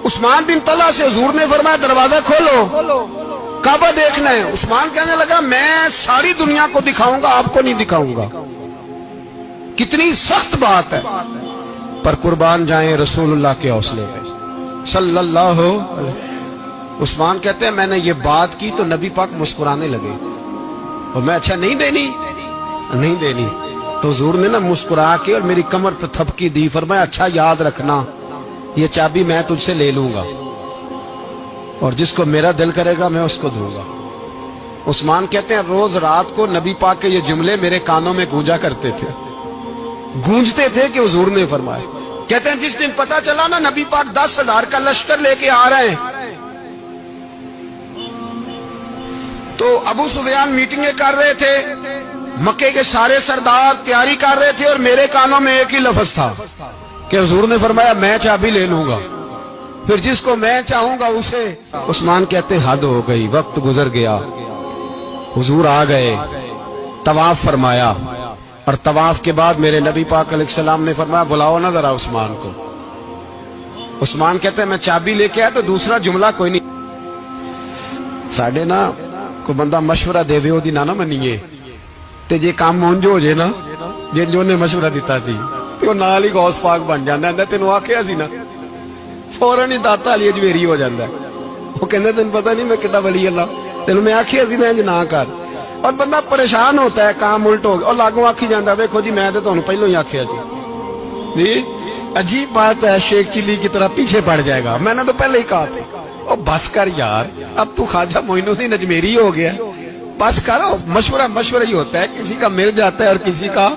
عثمان بن طلحہ سے حضور نے فرمایا دروازہ کھولو، کعبہ دیکھنا ہے۔ عثمان کہنے لگا میں ساری دنیا کو دکھاؤں گا، آپ کو نہیں دکھاؤں گا۔ کتنی سخت بات ہے، پر قربان جائیں رسول اللہ کے حوصلے پہ صلی اللہ علیہ۔ عثمان کہتے ہیں میں نے یہ بات کی تو نبی پاک مسکرانے لگے، اور میں اچھا نہیں دینی تو حضور نے نا مسکرا کے اور میری کمر پہ تھپکی دی، فرمایا اچھا یاد رکھنا یہ چابی میں تجھ سے لے لوں گا، اور جس کو میرا دل کرے گا میں اس کو دوں گا۔ عثمان کہتے ہیں روز رات کو نبی پاک کے یہ جملے میرے کانوں میں گونجا کرتے تھے، گونجتے تھے کہ حضور نے فرمایا۔ کہتے ہیں جس دن پتا چلا نا نبی پاک 10,000 کا لشکر لے کے آ رہے ہیں، تو ابو سفیان میٹنگیں کر رہے تھے، مکے کے سارے سردار تیاری کر رہے تھے، اور میرے کانوں میں ایک ہی لفظ تھا کہ حضور نے فرمایا میں چابی لے لوں گا، پھر جس کو میں چاہوں گا اسے۔ عثمان کہتے حد ہو گئی، وقت گزر گیا، حضور آ گئے، طواف فرمایا، اور طواف کے بعد میرے نبی پاک علیہ السلام نے فرمایا بلاؤ نہ ذرا عثمان کو۔ عثمان کہتے ہیں میں چابی لے کے آیا تو دوسرا جملہ کوئی نہیں۔ ساڑھے نا کوئی بندہ مشورہ دے وے دی نہ منیے تے جے کام مونجو ہو جے نا، جن جو نے مشورہ دیتا تھی تو نال ہی غوث پاک بن جاندا ہے۔ تینوں آکھیا سی نا، فوراً ہی داتا علی اجمیری ہو جاندا ہے۔ وہ کہندے تینوں پتہ نہیں میں کڈا ولی اللہ، تینوں میں آکھیا سی میں انج نہ کر، اور بندہ پریشان ہوتا ہے کام الٹ ہو گیا، اور لاگوں آکھی جاندا ویکھو جی میں تے تانوں پہلو ہی آکھیا جی۔ عجیب بات ہے، شیخ چلی کی طرح پیچھے پڑ جائے گا، میں نے تو پہلے ہی کہا تھا۔ او بس کر یار، اب تو خواجہ معین الدین اجمیری ہو گیا، بس کرو۔ مشورہ ہی ہوتا ہے، کسی کا مل جاتا ہے اور کسی کا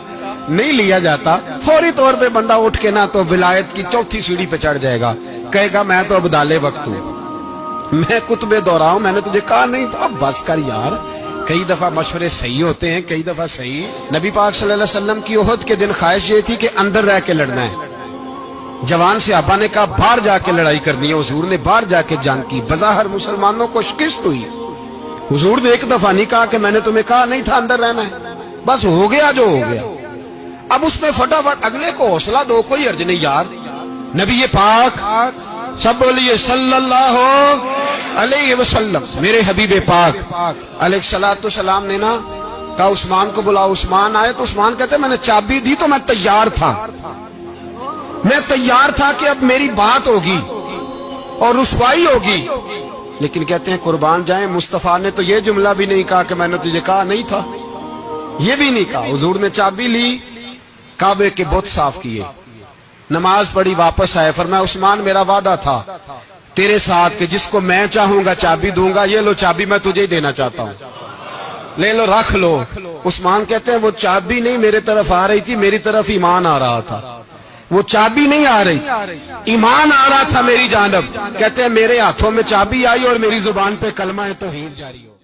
نہیں لیا جاتا۔ فوری طور پہ بندہ اٹھ کے نہ تو ولایت کی چوتھی سیڑھی پہ چڑھ جائے گا، کہے گا میں تو ابدال وقت ہوں، میں قطب دورہ ہوں، میں نے تجھے کہا نہیں تھا۔ اب بس کر یار، کئی دفعہ مشورے صحیح ہوتے ہیں، کئی دفعہ صحیح۔ نبی پاک صلی اللہ علیہ وسلم کی احد کے دن خواہش یہ تھی کہ اندر رہ کے لڑنا ہے۔ جوان صحابہ نے کہا باہر جا کے لڑائی کرنی ہے، حضور نے باہر جا کے جنگ کی، بظاہر مسلمانوں کو شکست ہوئی۔ حضور نے ایک دفعہ نہیں کہا کہ میں نے تمہیں کہا نہیں تھا اندر رہنا ہے، بس ہو گیا جو ہو گیا۔ اب اس میں فٹافٹ اگلے کو حوصلہ دو، کوئی حرج نہیں یار۔ نبی پاک سب بولیے صلی اللہ علیہ وسلم، میرے حبیب پاک علیہ السلام نے نا کہا عثمان کو بلاؤ۔ عثمان آئے تو عثمان کہتے میں نے چابی دی تو میں تیار تھا کہ اب میری بات ہوگی اور رسوائی ہوگی، لیکن کہتے ہیں قربان جائیں مصطفیٰ نے تو یہ جملہ بھی نہیں کہا کہ میں نے تجھے کہا نہیں تھا، یہ بھی نہیں کہا۔ حضور نے چابی لی، کعبے کے بت صاف کیے، نماز پڑھی، واپس آئے، فرمایا عثمان میرا وعدہ تھا تیرے ساتھ کہ جس کو میں چاہوں گا چابی دوں گا، یہ لو چابی میں تجھے ہی دینا چاہتا ہوں، لے لو رکھ لو۔ عثمان کہتے ہیں وہ چابی نہیں میرے طرف آ رہی تھی، میری طرف ایمان آ رہا تھا، وہ چابی نہیں آ رہی، ایمان آ رہا تھا میری جانب۔ کہتے ہیں میرے ہاتھوں میں چابی آئی اور میری زبان پہ کلمہ توحید جاری ہو۔